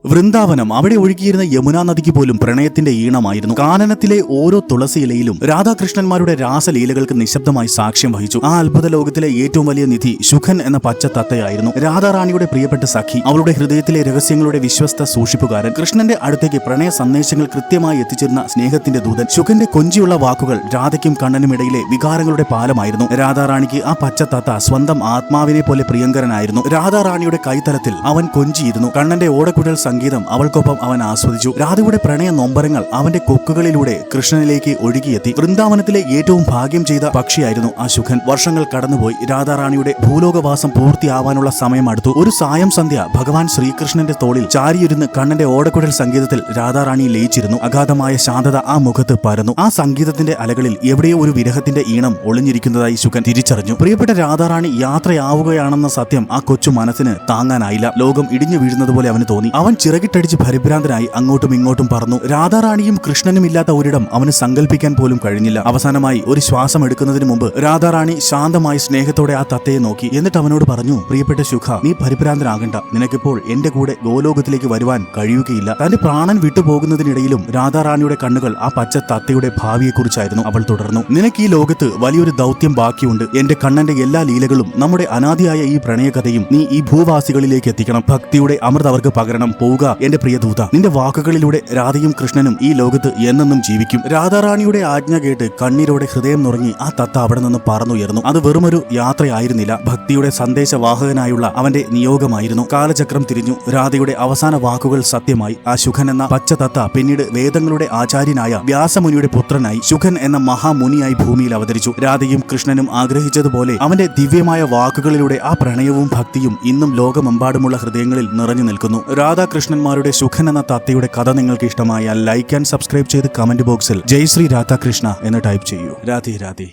വൃന്ദാവനം അവിടെ ഒഴുകിയിരുന്ന യമുനാ നദിക്ക് പോലും പ്രണയത്തിന്റെ ഈണമായിരുന്നു. കാനനത്തിലെ ഓരോ തുളസിയിലയിലും രാധാകൃഷ്ണന്മാരുടെ രാസലീലകൾക്ക് നിശബ്ദമായി സാക്ഷ്യം വഹിച്ചു. ആ അത്ഭുത ലോകത്തിലെ ഏറ്റവും വലിയ നിധി ശുഖൻ എന്ന പച്ച തത്തയായിരുന്നു. രാധാറാണിയുടെ പ്രിയപ്പെട്ട സഖി, അവളുടെ ഹൃദയത്തിലെ രഹസ്യങ്ങളുടെ വിശ്വസ്ത സൂക്ഷിപ്പുകാരൻ, കൃഷ്ണന്റെ അടുത്തേക്ക് പ്രണയ സന്ദേശങ്ങൾ കൃത്യമായി എത്തിച്ചിരുന്ന സ്നേഹത്തിന്റെ ദൂതൻ. ശുഖന്റെ കൊഞ്ചിയുള്ള വാക്കുകൾ രാധയ്ക്കും കണ്ണനും ഇടയിലെ വികാരങ്ങളുടെ പാലമായിരുന്നു. രാധാറാണിക്ക് ആ പച്ച തത്ത സ്വന്തം ആത്മാവിനെ പോലെ പ്രിയങ്കരനായിരുന്നു. രാധാറാണിയുടെ കൈത്തലത്തിൽ അവൻ കൊഞ്ചിയിരുന്നു. കണ്ണന്റെ ഓടക്കുഴൽ സംഗീതം അവൾക്കൊപ്പം അവൻ ആസ്വദിച്ചു. രാധയുടെ പ്രണയ നൊമ്പരങ്ങൾ അവന്റെ കൊക്കുകളിലൂടെ കൃഷ്ണനിലേക്ക് ഒഴുകിയെത്തി. വൃന്ദാവനത്തിലെ ഏറ്റവും ഭാഗ്യം ചെയ്ത പക്ഷിയായിരുന്നു ആ ശുഖൻ. വർഷങ്ങൾ കടന്നുപോയി. രാധാറാണിയുടെ ഭൂലോകവാസം പൂർത്തിയാവാനുള്ള സമയം അടുത്തു. ഒരു സായം സന്ധ്യ ഭഗവാൻ ശ്രീകൃഷ്ണന്റെ തോളിൽ ചാരിയിരുന്ന് കണ്ണന്റെ ഓടക്കുഴൽ സംഗീതത്തിൽ രാധാറാണി ലയിച്ചിരുന്നു. അഗാധമായ ശാന്തത ആ മുഖത്ത് പരന്നു. ആ സംഗീതത്തിന്റെ അലകളിൽ എവിടെയോ ഒരു വിരഹത്തിന്റെ ഈണം ഒളിഞ്ഞിരിക്കുന്നതായി ശുഖൻ തിരിച്ചറിഞ്ഞു. പ്രിയപ്പെട്ട രാധാറാണി യാത്രയാവുകയാണെന്ന സത്യം ആ കൊച്ചു മനസ്സിന് താങ്ങാനായില്ല. ലോകം ഇടിഞ്ഞു വീഴുന്നതുപോലെ അവന് തോന്നി. അവൻ ചിറകിട്ടടിച്ച് പരിഭ്രാന്തനായി അങ്ങോട്ടും ഇങ്ങോട്ടും പറന്നു. രാധാറാണിയും കൃഷ്ണനും ഇല്ലാത്ത ഒരിടം അവന് സങ്കല്പിക്കാൻ പോലും കഴിഞ്ഞില്ല. അവസാനമായി ഒരു ശ്വാസം എടുക്കുന്നതിന് മുമ്പ് രാധാറാണി ശാന്തമായി സ്നേഹത്തോടെ ആ തത്തയെ നോക്കി. എന്നിട്ട് അവനോട് പറഞ്ഞു, പ്രിയപ്പെട്ട ശുഖ, നീ പരിഭ്രാന്തനാകണ്ട. നിനക്കിപ്പോൾ എന്റെ കൂടെ ഗോലോകത്തിലേക്ക് വരുവാൻ കഴിയുകയില്ല. തന്റെ പ്രാണൻ വിട്ടുപോകുന്നതിനിടയിലും രാധാറാണിയുടെ കണ്ണുകൾ ആ പച്ച തത്തയുടെ ഭാവിയെക്കുറിച്ചായിരുന്നു. അവൾ തുടർന്നു, നിനക്ക് ഈ ലോകത്ത് വലിയൊരു ദൗത്യം ബാക്കിയുണ്ട്. എന്റെ കണ്ണന്റെ എല്ലാ ലീലകളും നമ്മുടെ അനാദിയായ ഈ പ്രണയകഥയും നീ ഈ ഭൂവാസികളിലേക്ക് എത്തിക്കണം. ഭക്തിയുടെ അമൃത അവർക്ക് പകരണം. പോവുക എന്റെ പ്രിയ ദൂത. നിന്റെ വാക്കുകളിലൂടെ രാധയും കൃഷ്ണനും ഈ ലോകത്ത് എന്നെന്നും ജീവിക്കും. രാധാറാണിയുടെ ആജ്ഞ കേട്ട് കണ്ണീരോടെ ഹൃദയം നുറങ്ങി ആ തത്ത അവിടെ നിന്ന് പറന്നുയർന്നു. അത് വെറുമൊരു യാത്രയായിരുന്നില്ല, ഭക്തിയുടെ സന്ദേശവാഹകനായുള്ള അവന്റെ നിയോഗമായിരുന്നു. കാലചക്രം തിരിഞ്ഞു. രാധയുടെ അവസാന വാക്കുകൾ സത്യമായി. ആ ശുഖൻ എന്ന പച്ച തത്ത പിന്നീട് വേദങ്ങളുടെ ആചാര്യനായ വ്യാസമുനിയുടെ പുത്രനായി ശുഖൻ എന്ന മഹാമുനിയായി ഭൂമിയിൽ അവതരിച്ചു. രാധയും കൃഷ്ണനും ആഗ്രഹിച്ചതുപോലെ അവന്റെ ദിവ്യമായ വാക്കുകളിലൂടെ ആ പ്രണയവും ഭക്തിയും ഇന്നും ലോകമെമ്പാടുമുള്ള ഹൃദയങ്ങളിൽ നിറഞ്ഞു നിൽക്കുന്നു. രാധാകൃഷ്ണന്മാരുടെ ശുഖൻ എന്ന തത്തയുടെ കഥ നിങ്ങൾക്ക് ഇഷ്ടമായാൽ ലൈക്ക് ആൻഡ് സബ്സ്ക്രൈബ് ചെയ്ത് കമന്റ് ബോക്സിൽ ജയ് ശ്രീ രാധാകൃഷ്ണ എന്ന് ടൈപ്പ് ചെയ്യൂ. രാധേ രാധേ.